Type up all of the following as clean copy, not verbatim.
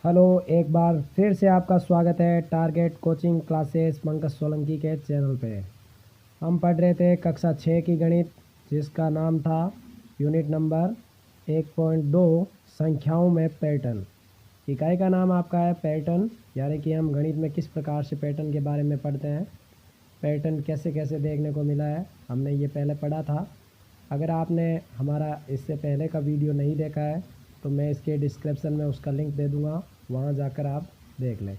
Hello, एक बार फिर से आपका स्वागत है target coaching classes Pankaj Solanki के चैनल पे। हम पढ़ रहे थे कक्षा 6 की गणित, जिसका नाम था यूनिट नंबर 1.2 संख्याओं में पैटर्न। इकाई का नाम आपका है पैटर्न, यानी कि हम गणित में किस प्रकार से पैटर्न के बारे में पढ़ते हैं, पैटर्न कैसे कैसे देखने को मिला है, हमने ये पहले पढ़ा था। अगर आपने हमारा इससे पहले का वीडियो नहीं देखा है तो मैं इसके डिस्क्रिप्शन में उसका लिंक दे दूँगा, वहाँ जाकर आप देख लें।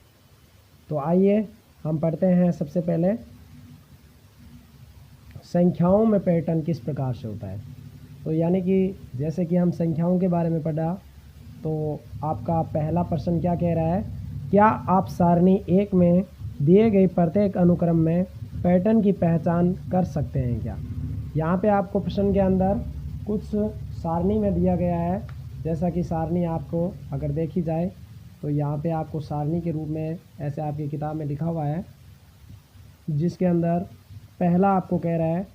तो आइए हम पढ़ते हैं। सबसे पहले संख्याओं में पैटर्न किस प्रकार से होता है। तो यानी कि जैसे कि हम संख्याओं के बारे में पढ़ा, तो आपका पहला प्रश्न क्या कह रहा है, क्या आप सारणी 1 में दिए गए प्रत्येक अनुक्रम में पैटर्न की पहचान कर सकते हैं क्या। यहाँ पे आपको प्रश्न के अंदर कुछ सारणी में दिया गया है। जैसा कि सारणी आपको अगर देखी जाए तो यहाँ पे आपको सारणी के रूप में ऐसे आपकी किताब में लिखा हुआ है, जिसके अंदर पहला आपको कह रहा है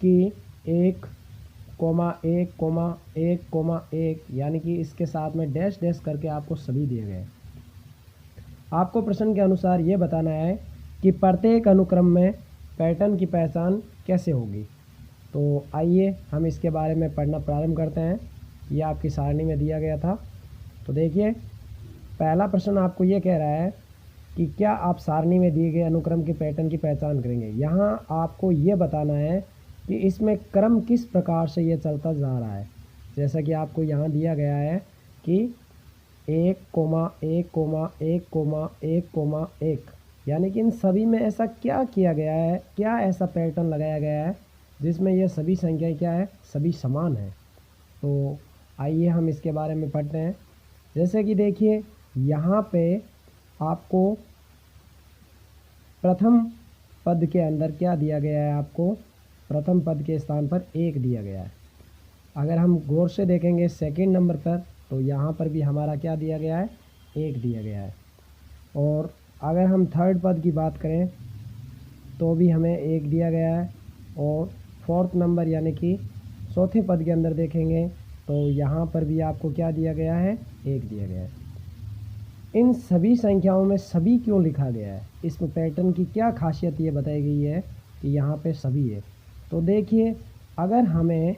कि 1,1,1,1 यानी कि इसके साथ में डैश डैश करके आपको सभी दिए गए। आपको प्रश्न के अनुसार ये बताना है कि प्रत्येक अनुक्रम में पैटर्न की पहचान कैसे होगी। तो आइए हम इसके बारे में पढ़ना प्रारंभ करते हैं। ये आपकी सारणी में दिया गया था। तो देखिए, पहला प्रश्न आपको ये कह रहा है कि क्या आप सारणी में दिए गए अनुक्रम के पैटर्न की पहचान करेंगे। यहाँ आपको ये बताना है कि इसमें क्रम किस प्रकार से ये चलता जा रहा है। जैसा कि आपको यहाँ दिया गया है कि 1,1,1,1,1 यानी कि इन सभी में ऐसा क्या किया गया है, क्या ऐसा पैटर्न लगाया गया है जिसमें ये सभी संख्याएं क्या है, सभी समान है। तो आइए हम इसके बारे में पढ़ते हैं। जैसे कि देखिए, यहाँ पे आपको प्रथम पद के अंदर क्या दिया गया है, आपको प्रथम पद के स्थान पर 1 दिया गया है। अगर हम गौर से देखेंगे सेकंड नंबर पर, तो यहाँ पर भी हमारा क्या दिया गया है, 1 दिया गया है। और अगर हम थर्ड पद की बात करें तो भी हमें 1 दिया गया है। और फोर्थ नंबर यानी कि चौथे पद के अंदर देखेंगे तो यहाँ पर भी आपको क्या दिया गया है, 1 दिया गया है। इन सभी संख्याओं में सभी क्यों लिखा गया है, इसमें पैटर्न की क्या खासियत ये बताई गई है कि यहाँ पे सभी है। तो देखिए, अगर हमें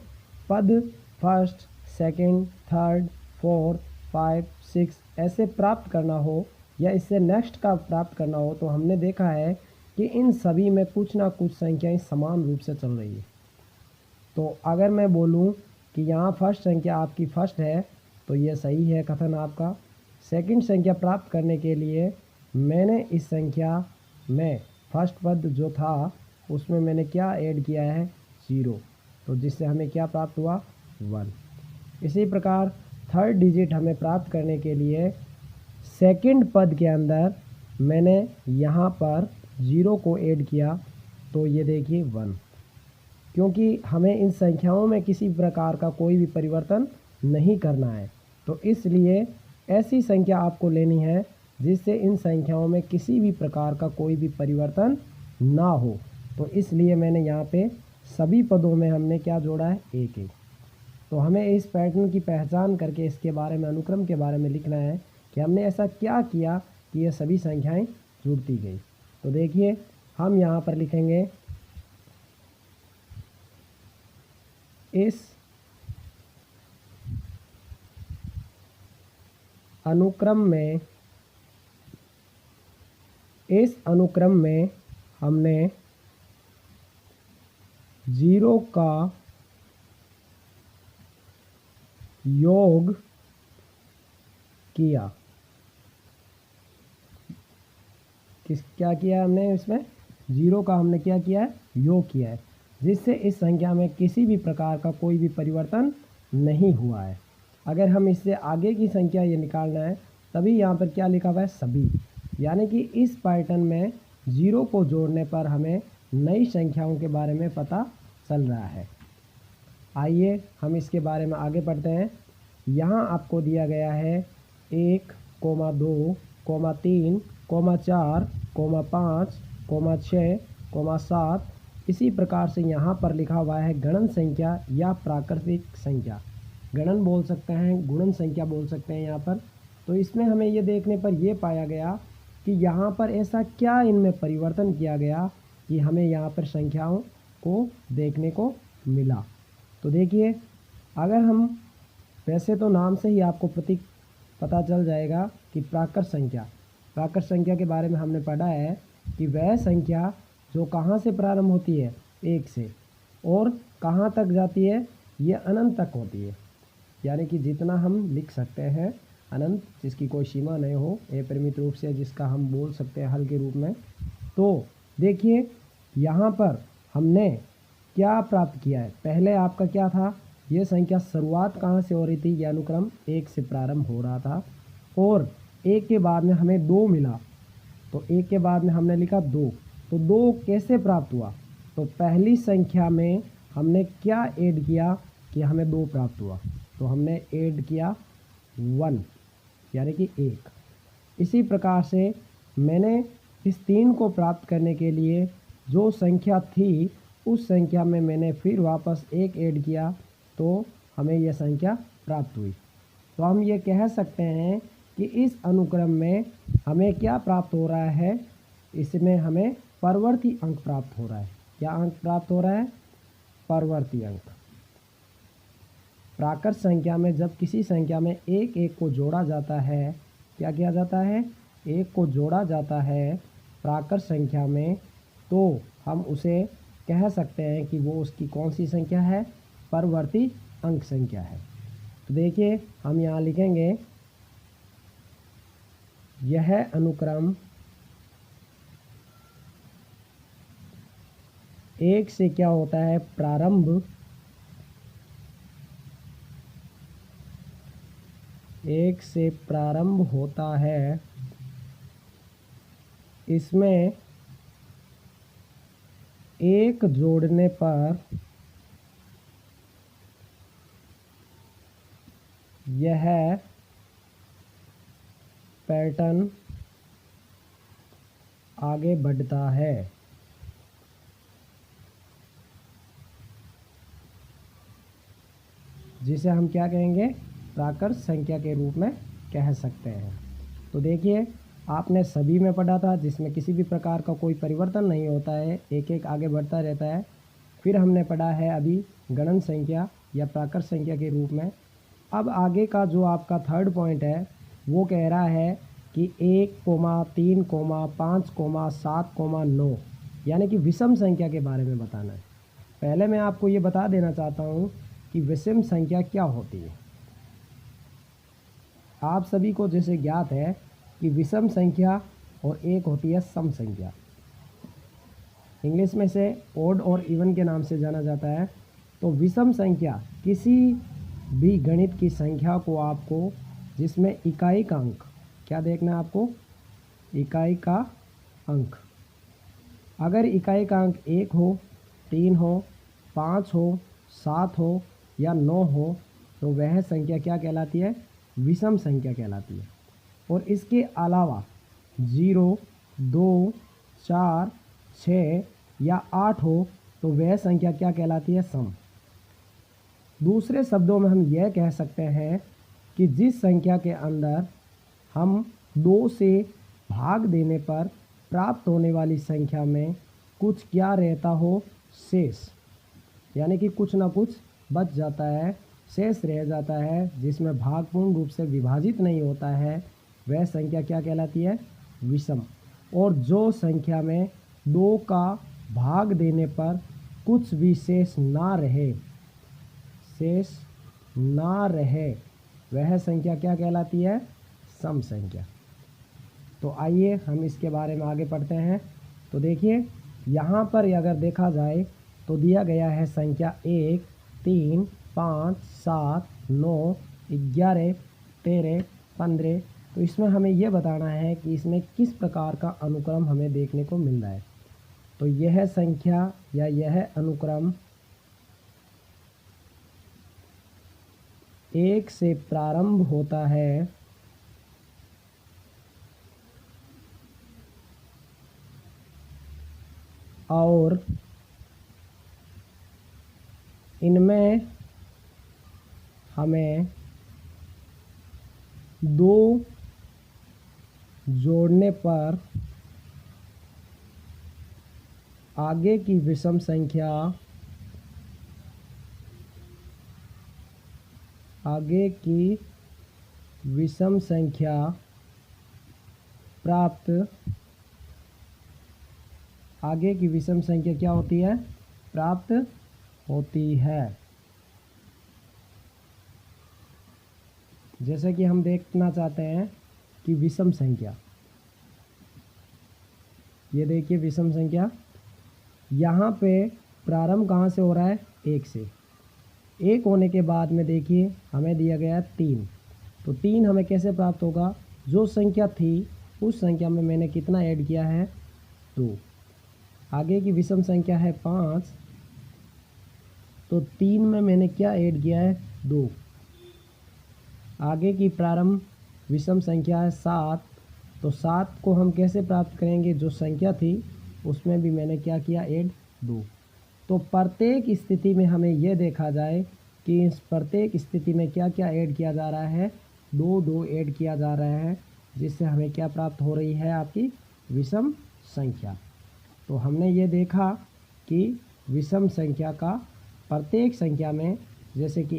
पद फर्स्ट, सेकंड, थर्ड, फोर्थ, 5, 6 ऐसे प्राप्त करना हो या इससे नेक्स्ट का प्राप्त करना हो, तो हमने देखा है कि इन सभी में कुछ ना कुछ संख्याएं समान रूप से चल रही है। तो अगर मैं बोलूं कि यहाँ फर्स्ट संख्या आपकी फर्स्ट है तो ये सही है कथन आपका। सेकंड संख्या प्राप्त करने के लिए मैंने इस संख्या में फर्स्ट पद जो था उसमें मैंने क्या ऐड किया है, 0, तो जिससे हमें क्या प्राप्त हुआ, 1। इसी प्रकार थर्ड डिजिट हमें प्राप्त करने के लिए सेकंड पद के अंदर मैंने यहाँ पर 0 को ऐड किया, तो ये देखिए 1। क्योंकि हमें इन संख्याओं में किसी प्रकार का कोई भी परिवर्तन नहीं करना है, तो इसलिए ऐसी संख्या आपको लेनी है जिससे इन संख्याओं में किसी भी प्रकार का कोई भी परिवर्तन ना हो। तो इसलिए मैंने यहाँ पे सभी पदों में हमने क्या जोड़ा है, 1। तो हमें इस पैटर्न की पहचान करके इसके बारे में, अनुक्रम के बारे में लिखना है कि हमने ऐसा क्या किया कि ये सभी संख्याएं जुड़ती गई। तो देखिए, हम यहाँ पर लिखेंगे इस अनुक्रम में हमने 0 का योग किया। क्या किया हमने, इसमें 0 का हमने क्या किया है, योग किया है, जिससे इस संख्या में किसी भी प्रकार का कोई भी परिवर्तन नहीं हुआ है। अगर हम इससे आगे की संख्या ये निकालना है, तभी यहाँ पर क्या लिखा हुआ है, सभी, यानी कि इस पैटर्न में 0 को जोड़ने पर हमें नई संख्याओं के बारे में पता चल रहा है। आइए हम इसके बारे में आगे पढ़ते हैं। यहाँ आपको दिया गया है 1, 2, 3, 4, 5, 6, 7। इसी प्रकार से यहाँ पर लिखा हुआ है गणन संख्या या प्राकृतिक संख्या। गणन बोल सकते हैं, गुणन संख्या बोल सकते हैं यहाँ पर। तो इसमें हमें ये देखने पर ये पाया गया कि यहाँ पर ऐसा क्या इनमें परिवर्तन किया गया कि हमें यहाँ पर संख्याओं को देखने को मिला। तो देखिए, अगर हम, वैसे तो नाम से ही आपको प्रतीक पता चल जाएगा कि प्राकृत संख्या के बारे में हमने पढ़ा है कि वह संख्या जो कहाँ से प्रारंभ होती है, 1 से, और कहाँ तक जाती है, ये अनंत तक होती है। यानी कि जितना हम लिख सकते हैं अनंत, जिसकी कोई सीमा नहीं हो, अपरिमित रूप से, जिसका हम बोल सकते हैं हल के रूप में। तो देखिए यहाँ पर हमने क्या प्राप्त किया है। पहले आपका क्या था, ये संख्या शुरुआत कहाँ से हो रही थी, ये अनुक्रम 1 से प्रारंभ हो रहा था, और 1 के बाद में हमें 2 मिला, तो 1 के बाद में हमने लिखा 2। तो 2 कैसे प्राप्त हुआ, तो पहली संख्या में हमने क्या ऐड किया कि हमें 2 प्राप्त हुआ, तो हमने ऐड किया 1, यानी कि 1। इसी प्रकार से मैंने इस 3 को प्राप्त करने के लिए जो संख्या थी उस संख्या में मैंने फिर वापस 1 ऐड किया, तो हमें यह संख्या प्राप्त हुई। तो हम ये कह सकते हैं कि इस अनुक्रम में हमें क्या प्राप्त हो रहा है, इसमें हमें परवर्ती अंक प्राप्त हो रहा है। क्या अंक प्राप्त हो रहा है, परवर्ती अंक। प्राकृत संख्या में जब किसी संख्या में 1 को जोड़ा जाता है, क्या किया जाता है, 1 को जोड़ा जाता है प्राकृत संख्या में, तो हम उसे कह सकते हैं कि वो उसकी कौन सी संख्या है, परवर्ती अंक संख्या है। तो देखिए हम यहाँ लिखेंगे, यह अनुक्रम 1 से क्या होता है, प्रारंभ, 1 से प्रारंभ होता है। इसमें 1 जोड़ने पर यह पैटर्न आगे बढ़ता है। जिसे हम क्या कहेंगे, प्राकृत संख्या के रूप में कह सकते हैं। तो देखिए आपने सभी में पढ़ा था जिसमें किसी भी प्रकार का कोई परिवर्तन नहीं होता है, एक एक आगे बढ़ता रहता है। फिर हमने पढ़ा है अभी गणन संख्या या प्राकृत संख्या के रूप में। अब आगे का जो आपका थर्ड पॉइंट है वो कह रहा है कि 1, 3, 5, 7, 9 यानी कि विषम संख्या के बारे में बताना है। पहले मैं आपको ये बता देना चाहता हूँ कि विषम संख्या क्या होती है। आप सभी को जैसे ज्ञात है कि विषम संख्या और एक होती है सम संख्या, इंग्लिश में से ओड और इवन के नाम से जाना जाता है। तो विषम संख्या किसी भी गणित की संख्या को आपको, जिसमें इकाई का अंक, क्या देखना है आपको, इकाई का अंक। अगर इकाई का अंक 1 हो, 3 हो, 5 हो, 7 हो या 9 हो, तो वह संख्या क्या कहलाती है, विषम संख्या कहलाती है। और इसके अलावा 0, 2, 4, 6 या 8 हो तो वह संख्या क्या कहलाती है, सम। दूसरे शब्दों में हम यह कह सकते हैं कि जिस संख्या के अंदर हम 2 से भाग देने पर प्राप्त होने वाली संख्या में कुछ क्या रहता हो, शेष, यानी कि कुछ ना कुछ बच जाता है, शेष रह जाता है, जिसमें भाग पूर्ण रूप से विभाजित नहीं होता है, वह संख्या क्या कहलाती है, विषम। और जो संख्या में 2 का भाग देने पर कुछ भी शेष ना रहे, वह संख्या क्या कहलाती है, सम संख्या। तो आइए हम इसके बारे में आगे पढ़ते हैं। तो देखिए यहाँ पर अगर देखा जाए तो दिया गया है संख्या 1, 3, 5, 7, 9, 11, 13, 15। तो इसमें हमें यह बताना है कि इसमें किस प्रकार का अनुक्रम हमें देखने को मिल रहा है। तो यह संख्या या यह अनुक्रम 1 से प्रारंभ होता है और इनमें हमें 2 जोड़ने पर आगे की विषम संख्या प्राप्त आगे की विषम संख्या क्या होती है? प्राप्त होती है। जैसे कि हम देखना चाहते हैं कि विषम संख्या, ये देखिए विषम संख्या, यहाँ पे प्रारंभ कहाँ से हो रहा है? 1 से। 1 होने के बाद में देखिए हमें दिया गया है 3, तो 3 हमें कैसे प्राप्त होगा? जो संख्या थी उस संख्या में मैंने कितना ऐड किया है? 2। आगे की विषम संख्या है 5, तो 3 में मैंने क्या ऐड किया है? 2। आगे की प्रारंभ विषम संख्या है 7, तो 7 को हम कैसे प्राप्त करेंगे? जो संख्या थी उसमें भी मैंने क्या किया? ऐड 2। तो प्रत्येक स्थिति में हमें यह देखा जाए कि इस प्रत्येक स्थिति में क्या क्या ऐड किया जा रहा है? 2 ऐड किया जा रहा है, जिससे हमें क्या प्राप्त हो रही है? आपकी विषम संख्या। तो हमने ये देखा कि विषम संख्या का प्रत्येक संख्या में, जैसे कि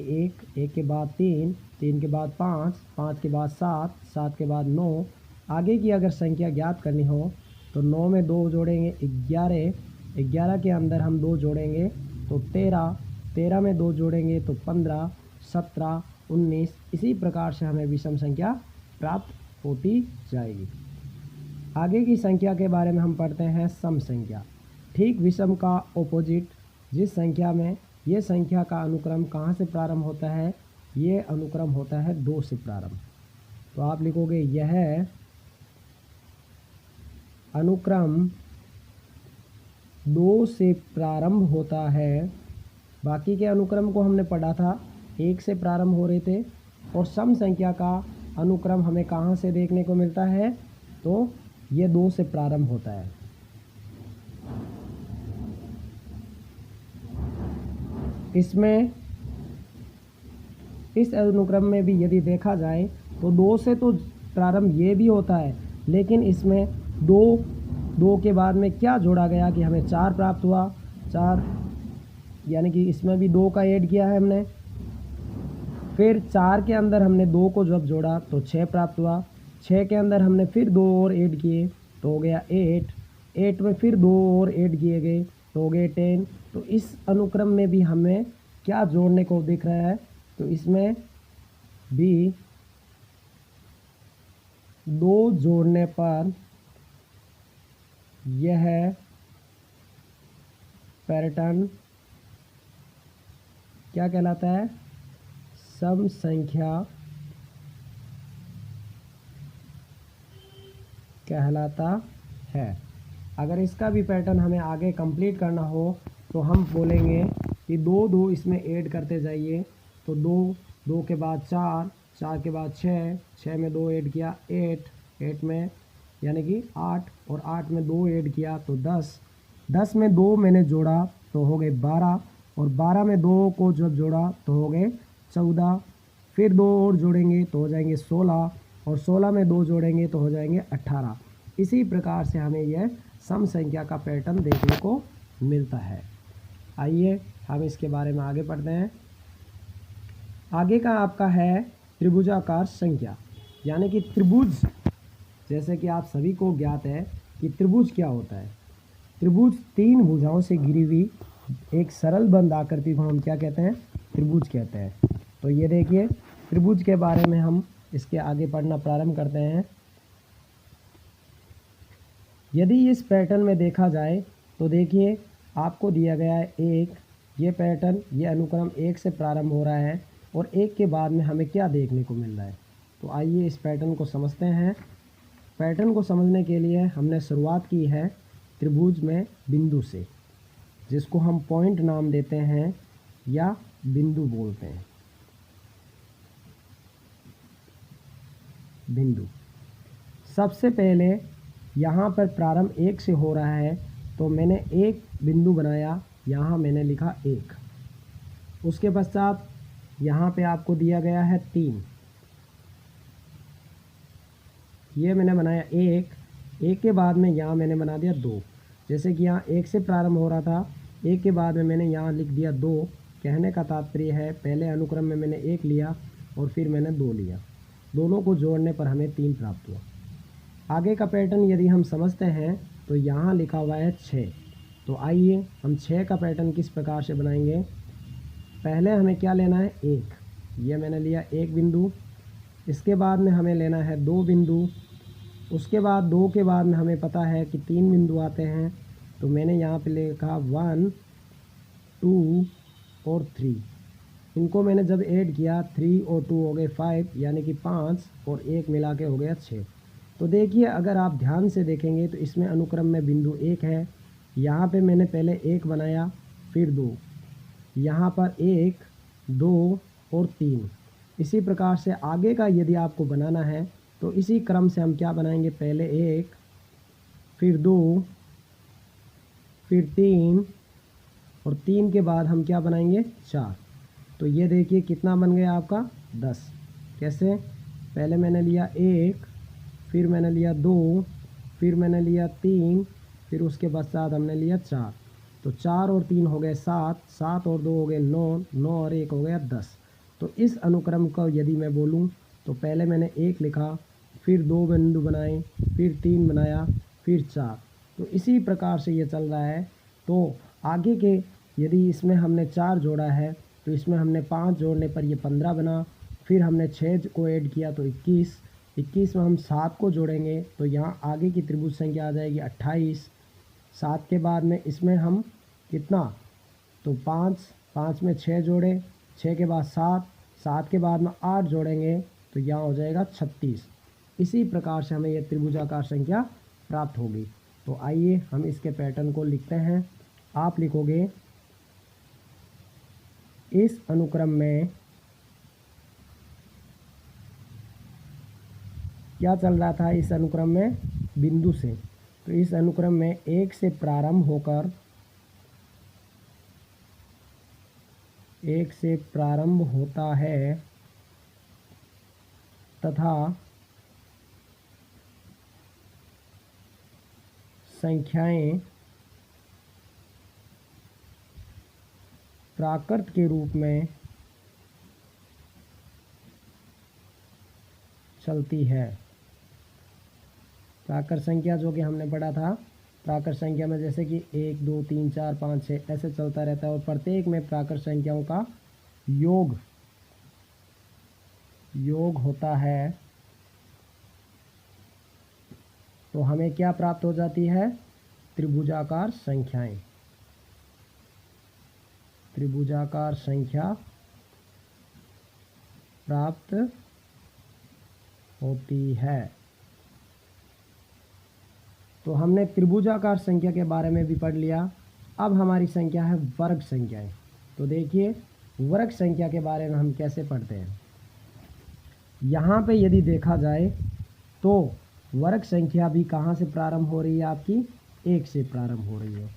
1 के बाद 3 के बाद 5 के बाद 7 के बाद 9, आगे की अगर संख्या ज्ञात करनी हो तो 9 में 2 जोड़ेंगे 11 के अंदर हम 2 जोड़ेंगे तो 13 में 2 जोड़ेंगे तो 15, 17, 19, इसी प्रकार से हमें विषम संख्या प्राप्त होती जाएगी। आगे की संख्या के बारे में हम पढ़ते हैं सम संख्या। ठीक विषम का ऑपोजिट, जिस संख्या में ये संख्या का अनुक्रम कहाँ से प्रारंभ होता है? ये अनुक्रम होता है 2 से प्रारंभ। तो आप लिखोगे यह अनुक्रम 2 से प्रारंभ होता है। बाकी के अनुक्रम को हमने पढ़ा था 1 से प्रारंभ हो रहे थे, और सम संख्या का अनुक्रम हमें कहाँ से देखने को मिलता है? तो ये 2 से प्रारंभ होता है। इसमें इस अनुक्रम में भी यदि देखा जाए तो 2 से तो प्रारंभ ये भी होता है, लेकिन इसमें 2 के बाद में क्या जोड़ा गया कि हमें 4 प्राप्त हुआ। 4 यानी कि इसमें भी 2 का ऐड किया है हमने। फिर 4 के अंदर हमने 2 को जब जोड़ा तो 6 प्राप्त हुआ। 6 के अंदर हमने फिर 2 और ऐड किए तो हो गया 8 में फिर 2 और ऐड किए गए तो हो गए 10। तो इस अनुक्रम में भी हमें क्या जोड़ने को दिख रहा है? तो इसमें भी 2 जोड़ने पर यह पैटर्न क्या कहलाता है? सम संख्या कहलाता है। अगर इसका भी पैटर्न हमें आगे कंप्लीट करना हो तो हम बोलेंगे कि 2 इसमें ऐड करते जाइए। तो 2 के बाद 4 के बाद 6 में 2 ऐड किया 8 में यानी कि 8, और 8 में 2 ऐड किया तो 10 में 2 मैंने जोड़ा तो हो गए 12, और 12 में 2 को जब जोड़ा तो हो गए 14। फिर 2 और जोड़ेंगे तो हो जाएंगे 16, और 16 में 2 जोड़ेंगे तो हो जाएंगे 18। इसी प्रकार से हमें यह सम संख्या का पैटर्न देखने को मिलता है। आइए हम इसके बारे में आगे पढ़ते हैं। आगे का आपका है त्रिभुजाकार संख्या, यानी कि त्रिभुज। जैसे कि आप सभी को ज्ञात है कि त्रिभुज क्या होता है। त्रिभुज 3 भुजाओं से घिरी हुई एक सरल बंद आकृति को हम क्या कहते हैं? त्रिभुज कहते हैं। तो ये देखिए त्रिभुज के बारे में हम इसके आगे पढ़ना प्रारंभ करते हैं। यदि इस पैटर्न में देखा जाए तो देखिए आपको दिया गया है 1, ये पैटर्न, ये अनुक्रम 1 से प्रारंभ हो रहा है, और 1 के बाद में हमें क्या देखने को मिल रहा है। तो आइए इस पैटर्न को समझते हैं। पैटर्न को समझने के लिए हमने शुरुआत की है त्रिभुज में बिंदु से, जिसको हम पॉइंट नाम देते हैं या बिंदु बोलते हैं। बिंदु सबसे पहले यहाँ पर प्रारंभ 1 से हो रहा है, तो मैंने एक बिंदु बनाया, यहाँ मैंने लिखा 1। उसके पश्चात यहाँ पे आपको दिया गया है 3, ये मैंने बनाया 1 के बाद में यहाँ मैंने बना दिया 2। जैसे कि यहाँ 1 से प्रारंभ हो रहा था, 1 के बाद में मैंने यहाँ लिख दिया 2। कहने का तात्पर्य है पहले अनुक्रम में मैंने 1 लिया और फिर मैंने 2 लिया, दोनों को जोड़ने पर हमें 3 प्राप्त हुआ। आगे का पैटर्न यदि हम समझते हैं तो यहाँ लिखा हुआ है 6। तो आइए हम 6 का पैटर्न किस प्रकार से बनाएंगे। पहले हमें क्या लेना है 1, ये मैंने लिया 1 बिंदु। इसके बाद में हमें लेना है 2 बिंदु। उसके बाद 2 के बाद में हमें पता है कि 3 बिंदु आते हैं, तो मैंने यहाँ पे लिखा 1 2 और 3। इनको मैंने जब ऐड किया 3 और 2 हो गए 5, यानी कि 5 और 1 मिला के हो गया 6। तो देखिए अगर आप ध्यान से देखेंगे तो इसमें अनुक्रम में बिंदु 1 है, यहाँ पे मैंने पहले 1 बनाया फिर 2, यहाँ पर 1 2 और 3। इसी प्रकार से आगे का यदि आपको बनाना है तो इसी क्रम से हम क्या बनाएंगे, पहले 1 फिर 2 फिर 3 और 3 के बाद हम क्या बनाएंगे 4। तो ये देखिए कितना बन गया आपका 10। कैसे, पहले मैंने लिया 1, फिर मैंने लिया 2, फिर मैंने लिया 3, फिर उसके पश्चात हमने लिया 4। तो 4 और 3 हो गए 7, 7 और 2 हो गए 9, 9 और 1 हो गया 10। तो इस अनुक्रम को यदि मैं बोलूं तो पहले मैंने 1 लिखा, फिर 2 बिंदु बनाए, फिर 3 बनाया, फिर 4। तो इसी प्रकार से ये चल रहा है। तो आगे के यदि इसमें हमने 4 जोड़ा है तो इसमें हमने 5 जोड़ने पर ये 15 बना, फिर हमने 6 को ऐड किया तो 21, 21 में हम 7 को जोड़ेंगे तो यहाँ आगे की त्रिभुज संख्या आ जाएगी 28। 7 के बाद में इसमें हम कितना, तो 5 में 6 जोड़े, 6 के बाद 7, 7 के बाद में 8 जोड़ेंगे तो यहाँ हो जाएगा 36। इसी प्रकार से हमें यह त्रिभुजाकार संख्या प्राप्त होगी। तो आइए हम इसके पैटर्न को लिखते हैं। आप लिखोगे इस अनुक्रम में क्या चल रहा था, इस अनुक्रम में बिंदु से, तो इस अनुक्रम में 1 से प्रारंभ होकर 1 से प्रारंभ होता है तथा संख्याएं प्राकृत के रूप में चलती है। प्राकृत संख्या जो कि हमने पढ़ा था, प्राकृत संख्या में जैसे कि 1 2 3 4 5 6 ऐसे चलता रहता है और प्रत्येक में प्राकृत संख्याओं का योग होता है। तो हमें क्या प्राप्त हो जाती है, त्रिभुजाकार संख्याएं। त्रिभुजाकार संख्या प्राप्त होती है। तो हमने त्रिभुजाकार संख्या के बारे में भी पढ़ लिया। अब हमारी संख्या है वर्ग संख्याएं। तो देखिए वर्ग संख्या के बारे में हम कैसे पढ़ते हैं। यहाँ पे यदि देखा जाए तो वर्ग संख्या भी कहाँ से प्रारंभ हो रही है, आपकी 1 से प्रारंभ हो रही है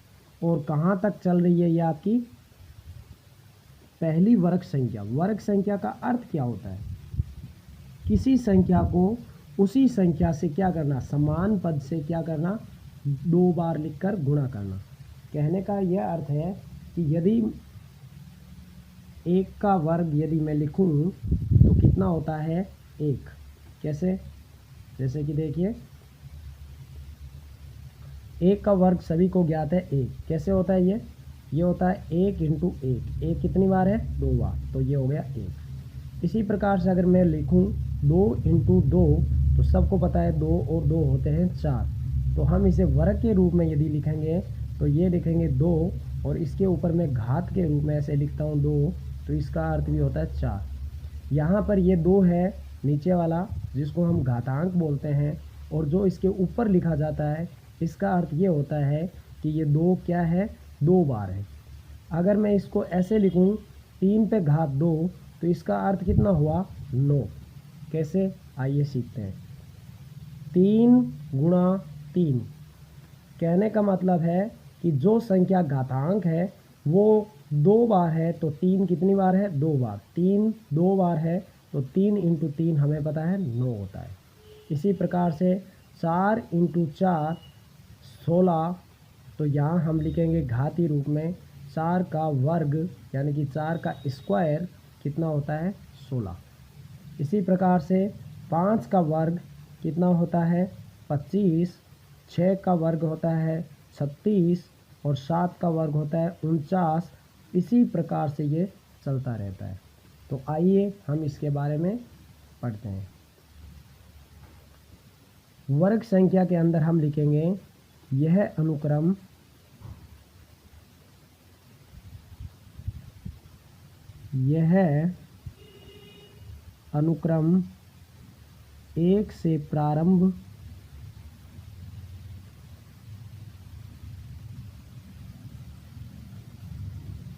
और कहाँ तक चल रही है, ये आपकी पहली वर्ग संख्या। वर्ग संख्या का अर्थ क्या होता है, किसी संख्या को उसी संख्या से क्या करना, समान पद से क्या करना, 2 बार लिखकर गुणा करना। कहने का यह अर्थ है कि यदि 1 का वर्ग यदि मैं लिखूं तो कितना होता है 1। कैसे, जैसे कि देखिए 1 का वर्ग सभी को ज्ञात है 1। कैसे होता है ये होता है 1 इंटू 1। 1 कितनी बार है, 2 बार, तो ये हो गया 1। इसी प्रकार से अगर मैं लिखूं 2 इंटू 2 तो सबको पता है 2 और 2 होते हैं 4। तो हम इसे वर्ग के रूप में यदि लिखेंगे तो ये लिखेंगे 2 और इसके ऊपर मैं घात के रूप में ऐसे लिखता हूँ 2, तो इसका अर्थ भी होता है 4। यहाँ पर ये 2 है नीचे वाला जिसको हम घातांक बोलते हैं, और जो इसके ऊपर लिखा जाता है इसका अर्थ ये होता है कि ये 2 क्या है, 2 बार है। अगर मैं इसको ऐसे लिखूं 3 पे घात 2 तो इसका अर्थ कितना हुआ, 9। कैसे, आइए सीखते हैं। 3 गुणा 3, कहने का मतलब है कि जो संख्या घातांक है वो 2 बार है तो 3 कितनी बार है, 2 बार। 3 2 बार है तो 3 इंटू 3 हमें पता है 9 होता है। इसी प्रकार से 4 इंटू 4 16, तो यहाँ हम लिखेंगे घाती रूप में 4 का वर्ग यानी कि 4 का स्क्वायर कितना होता है 16। इसी प्रकार से 5 का वर्ग कितना होता है 25, 6 का वर्ग होता है 36 और 7 का वर्ग होता है 49। इसी प्रकार से ये चलता रहता है। तो आइए हम इसके बारे में पढ़ते हैं। वर्ग संख्या के अंदर हम लिखेंगे यह अनुक्रम 1 से प्रारंभ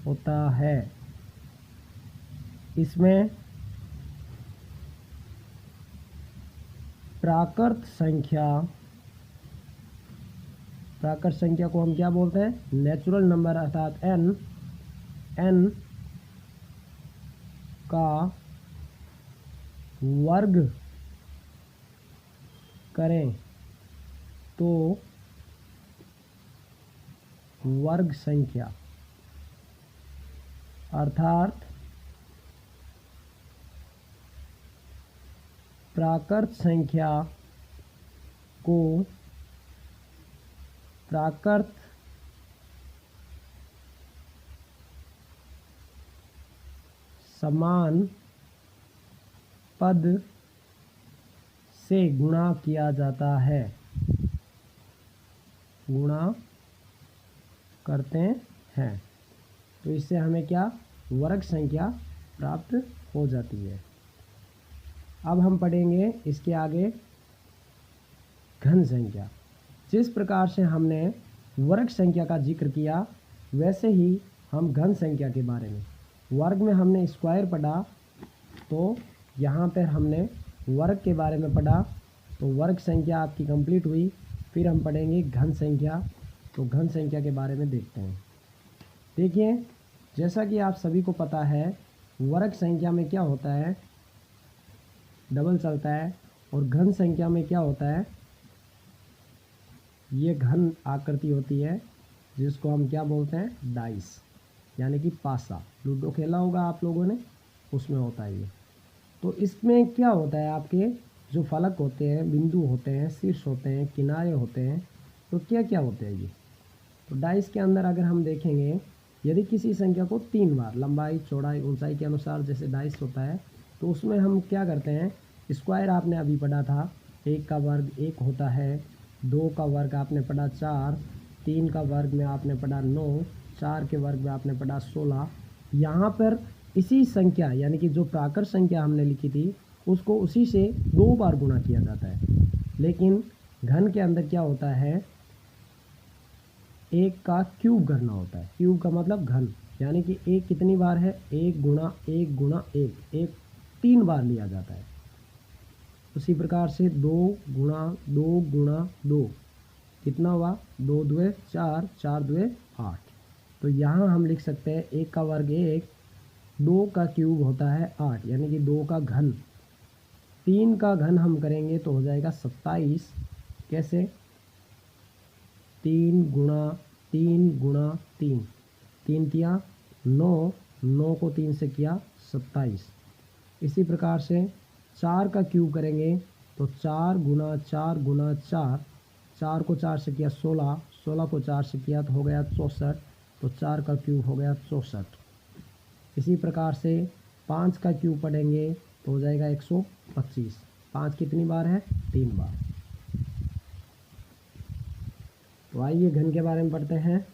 होता है। इसमें प्राकृत संख्या को हम क्या बोलते हैं, नेचुरल नंबर, अर्थात n का वर्ग करें तो वर्ग संख्या, अर्थात प्राकृत संख्या को प्राकृत समान पद से गुणा किया जाता है, गुणा करते हैं। तो इससे हमें क्या, वर्ग संख्या प्राप्त हो जाती है। अब हम पढ़ेंगे इसके आगे घन संख्या। जिस प्रकार से हमने वर्ग संख्या का जिक्र किया वैसे ही हम घन संख्या के बारे में, वर्ग में हमने स्क्वायर पढ़ा तो यहाँ पर हमने वर्ग के बारे में पढ़ा, तो वर्ग संख्या आपकी कंप्लीट हुई। फिर हम पढ़ेंगे घन संख्या। तो घन संख्या के बारे में देखते हैं। देखिए, जैसा कि आप सभी को पता है वर्ग संख्या में क्या होता है, डबल चलता है, और घन संख्या में क्या होता है, ये घन आकृति होती है जिसको हम क्या बोलते हैं, डाइस, यानी कि पासा। लूडो खेला होगा आप लोगों ने, उसमें होता है ये। तो इसमें क्या होता है, आपके जो फलक होते हैं, बिंदु होते हैं, शीर्ष होते हैं, किनारे होते हैं, तो क्या क्या होते हैं ये। तो डाइस के अंदर अगर हम देखेंगे, यदि किसी संख्या को 3 बार लंबाई, चौड़ाई, ऊंचाई के अनुसार जैसे डाइस होता है, तो उसमें हम क्या करते हैं, स्क्वायर आपने अभी पढ़ा था, 1 का वर्ग 1 होता है, 2 का वर्ग आपने पढ़ा 4, 3 का वर्ग में आपने पढ़ा 9, 4 के वर्ग में आपने पढ़ा 16। यहाँ पर इसी संख्या यानी कि जो प्राकृत संख्या हमने लिखी थी उसको उसी से 2 बार गुणा किया जाता है। लेकिन घन के अंदर क्या होता है, 1 का क्यूब करना होता है। क्यूब का मतलब घन, यानी कि 1 कितनी बार है, 1 गुणा 1 गुणा 1, 1 3 बार लिया जाता है। उसी प्रकार से 2 गुणा 2 गुणा 2 कितना हुआ, 2 दुए 4, 4 दुए 8। तो यहाँ हम लिख सकते हैं 1 का वर्ग 1, 2 का क्यूब होता है 8, यानी कि 2 का घन। 3 का घन हम करेंगे तो हो जाएगा 27। कैसे, 3 गुणा 3 गुणा 3, 3 किया 9, 9 को 3 से किया 27। इसी प्रकार से 4 का क्यूब करेंगे तो 4 गुणा 4 गुणा 4, 4 को 4 से किया 16, 16 को 4 से किया तो हो गया 64, तो 4 का क्यूब हो गया 64। इसी प्रकार से 5 का क्यूब पढ़ेंगे तो हो जाएगा 125। 5 कितनी बार है, 3 बार। तो आइए घन के बारे में पढ़ते हैं।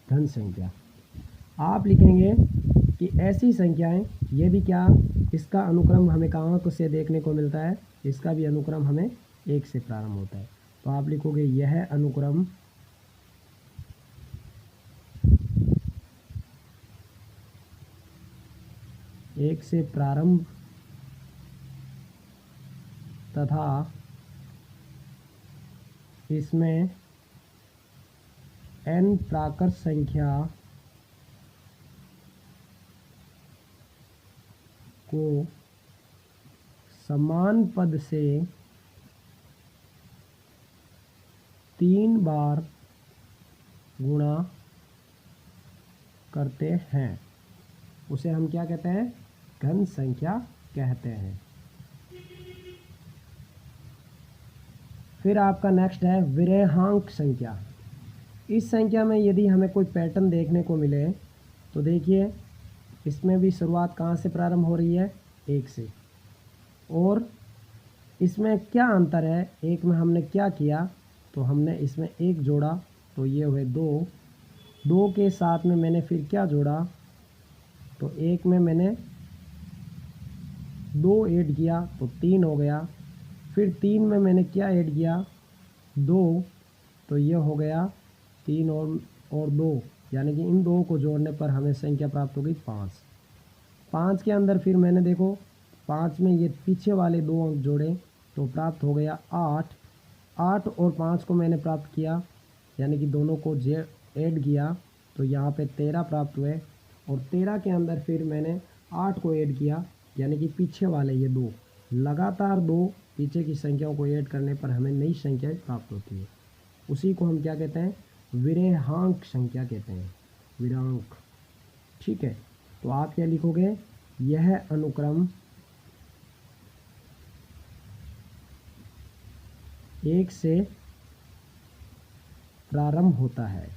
घन संख्या आप लिखेंगे कि ऐसी संख्याएं, ये भी क्या, इसका अनुक्रम हमें कहाँ से देखने को मिलता है, इसका भी अनुक्रम हमें 1 से प्रारंभ होता है। तो आप लिखोगे यह अनुक्रम एक से प्रारंभ तथा इसमें n प्राकृत संख्या को समान पद से 3 बार गुणा करते हैं उसे हम क्या कहते हैं? घन संख्या कहते हैं। फिर आपका नेक्स्ट है विरेहांक संख्या। इस संख्या में यदि हमें कोई पैटर्न देखने को मिले तो देखिए इसमें भी शुरुआत कहाँ से प्रारंभ हो रही है? 1 से। और इसमें क्या अंतर है? एक में हमने क्या किया? तो हमने इसमें 1 जोड़ा तो ये हुए 2। 2 के साथ में मैंने फिर क्या जोड़ा? तो 1 में मैंने 2 ऐड किया तो 3 हो गया। फिर 3 में मैंने क्या ऐड किया? 2, तो ये हो गया 3 और 2, यानी कि इन 2 को जोड़ने पर हमें संख्या प्राप्त हो गई 5। 5 के अंदर फिर मैंने देखो 5 में ये पीछे वाले 2 अंक जोड़े तो प्राप्त हो गया 8। 8 और 5 को मैंने प्राप्त किया, यानी कि दोनों को ऐड किया तो यहाँ पे 13 प्राप्त हुए। और 13 के अंदर फिर मैंने 8 को ऐड किया, यानी कि पीछे वाले ये 2, लगातार 2 पीछे की संख्याओं को ऐड करने पर हमें नई संख्या प्राप्त होती है। उसी को हम क्या कहते हैं? विरेहांक संख्या कहते हैं, विरांक। ठीक है, तो आप क्या लिखोगे? यह अनुक्रम 1 से प्रारंभ होता है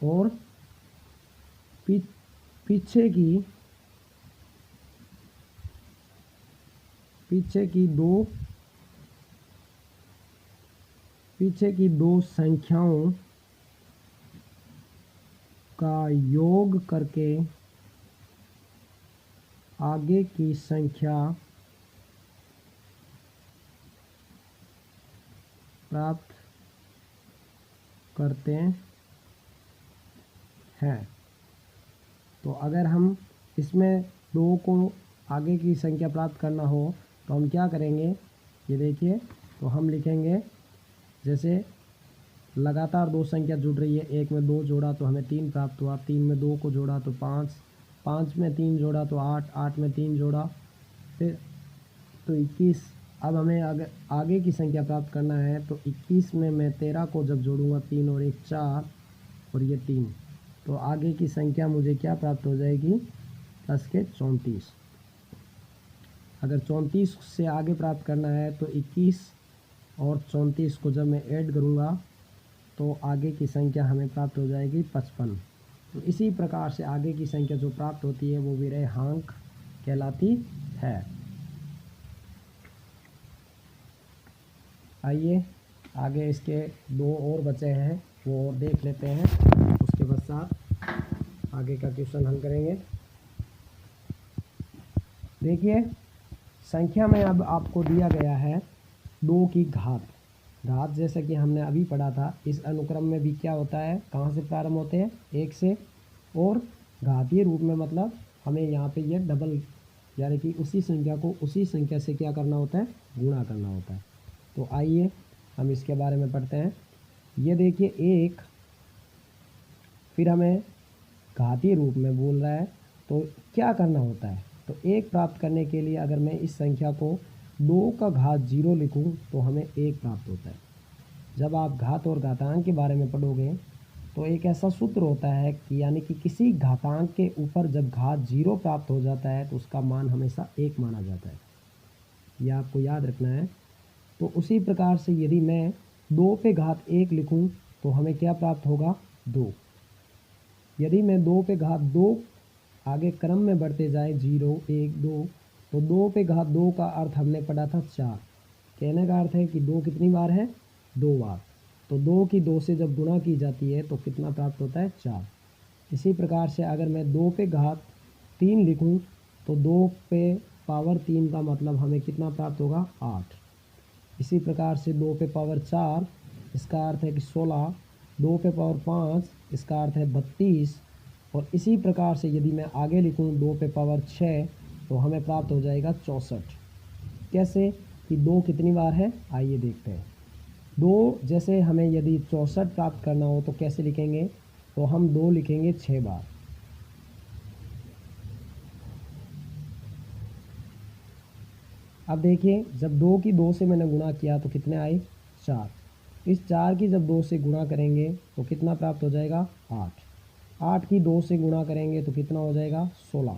और पीछे की दो संख्याओं का योग करके आगे की संख्या प्राप्त करते हैं। तो अगर हम इसमें 2 को आगे की संख्या प्राप्त करना हो तो हम क्या करेंगे? ये देखिए, तो हम लिखेंगे जैसे लगातार 2 संख्या जुड़ रही है। 1 में 2 जोड़ा तो हमें 3 प्राप्त हुआ, 3 में 2 को जोड़ा तो 5, 5 में 3 जोड़ा तो 8, 8 में 3 जोड़ा फिर तो 21। अब हमें अगर आगे की संख्या प्राप्त करना है तो 21 में मैं 13 को जब जोड़ूंगा, 3 और 1 4 और ये 3, तो आगे की संख्या मुझे क्या प्राप्त हो जाएगी? प्लस के 34। अगर 34 से आगे प्राप्त करना है तो 21 और 34 को जब मैं ऐड करूँगा तो आगे की संख्या हमें प्राप्त हो जाएगी 55। तो इसी प्रकार से आगे की संख्या जो प्राप्त होती है वो विरेहांक कहलाती है। आइए आगे इसके 2 और बचे हैं वो और देख लेते हैं, उसके पश्चात आगे का क्वेश्चन हल करेंगे। देखिए संख्या में अब आपको दिया गया है 2 की घात। घात जैसा कि हमने अभी पढ़ा था, इस अनुक्रम में भी क्या होता है? कहाँ से प्रारंभ होते हैं? 1 से। और घातीय रूप में मतलब हमें यहाँ पे ये डबल, यानी कि उसी संख्या को उसी संख्या से क्या करना होता है? गुणा करना होता है। तो आइए हम इसके बारे में पढ़ते हैं। ये देखिए 1, फिर हमें घातीय रूप में बोल रहा है तो क्या करना होता है? तो 1 प्राप्त करने के लिए अगर मैं इस संख्या को 2 का घात 0 लिखूं तो हमें 1 प्राप्त होता है। जब आप घात और घातांक के बारे में पढ़ोगे तो एक ऐसा सूत्र होता है कि यानी कि किसी घातांक के ऊपर जब घात 0 प्राप्त हो जाता है तो उसका मान हमेशा 1 माना जाता है। यह आपको याद रखना है। तो उसी प्रकार से यदि मैं 2 पे घात 1 लिखूं तो हमें क्या प्राप्त होगा? 2। यदि मैं 2 पे घात 2 आगे क्रम में बढ़ते जाए 0 1 2, तो 2 पे घात 2 का अर्थ हमने पढ़ा था 4। कहने का अर्थ है कि 2 कितनी बार है? 2 बार। तो 2 की 2 से जब गुणा की जाती है तो कितना प्राप्त होता है? 4। इसी प्रकार से अगर मैं 2 पे घात 3 लिखूं तो 2 पे पावर 3 का मतलब हमें कितना प्राप्त होगा? 8। इसी प्रकार से 2 पे पावर 4 इसका अर्थ है कि 16। 2 पे पावर 5 इसका अर्थ है 32। और इसी प्रकार से यदि मैं आगे लिखूं 2 पे पावर 6 तो हमें प्राप्त हो जाएगा 64। कैसे कि 2 कितनी बार है? आइए देखते हैं। 2 जैसे हमें यदि 64 प्राप्त करना हो तो कैसे लिखेंगे? तो हम 2 लिखेंगे 6 बार। अब देखिए जब 2 की 2 से मैंने गुणा किया तो कितने आए 4। इस 4 की जब 2 से गुणा करेंगे तो कितना प्राप्त हो जाएगा 8। 8 की 2 से गुणा करेंगे तो कितना हो जाएगा 16।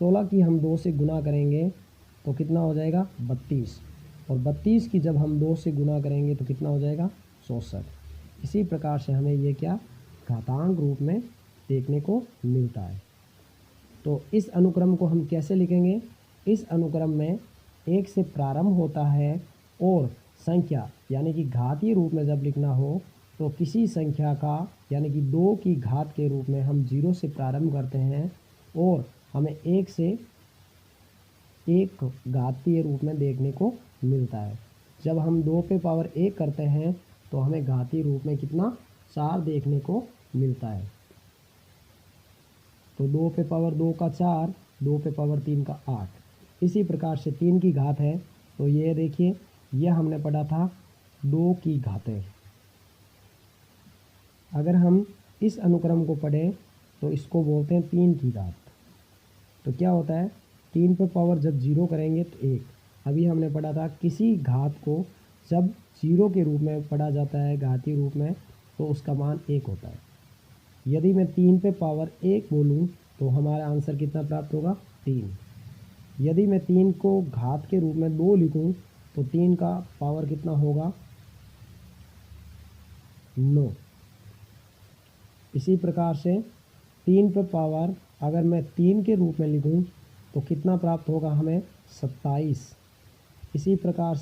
16 की हम 2 से गुणा करेंगे तो कितना हो जाएगा 32। और 32 की जब हम 2 से गुणा करेंगे तो कितना हो जाएगा 64। इसी प्रकार से हमें ये क्या घातांक रूप में देखने को मिलता है। तो इस अनुक्रम को हम कैसे लिखेंगे? इस अनुक्रम में 1 से प्रारंभ होता है और संख्या यानी कि घातीय रूप में जब लिखना हो तो किसी संख्या का यानी कि 2 की घात के रूप में हम 0 से प्रारंभ करते हैं और हमें 1 से एक घातीय रूप में देखने को मिलता है। जब हम 2 पे पावर 1 करते हैं तो हमें घातीय रूप में कितना 4 देखने को मिलता है। तो 2 पे पावर 2 का 4, 2 पे पावर 3 का 8। इसी प्रकार से 3 की घात है तो ये देखिए यह हमने पढ़ा था 2 की घातें। अगर हम इस अनुक्रम को पढ़ें तो इसको बोलते हैं 3 की घात। तो क्या होता है 3 पे पावर जब 0 करेंगे तो 1। अभी हमने पढ़ा था किसी घात को जब 0 के रूप में पढ़ा जाता है घातीय रूप में तो उसका मान 1 होता है। यदि मैं 3 पे पावर 1 बोलूँ तो हमारा आंसर कितना प्राप्त होगा 3। यदि मैं 3 को घात के रूप में 2 लिखूँ तो 3 का पावर कितना होगा 9। इसी प्रकार से 3 पे पावर अगर मैं 3 के रूप में लिखूँ तो कितना प्राप्त होगा हमें 27। इसी प्रकार से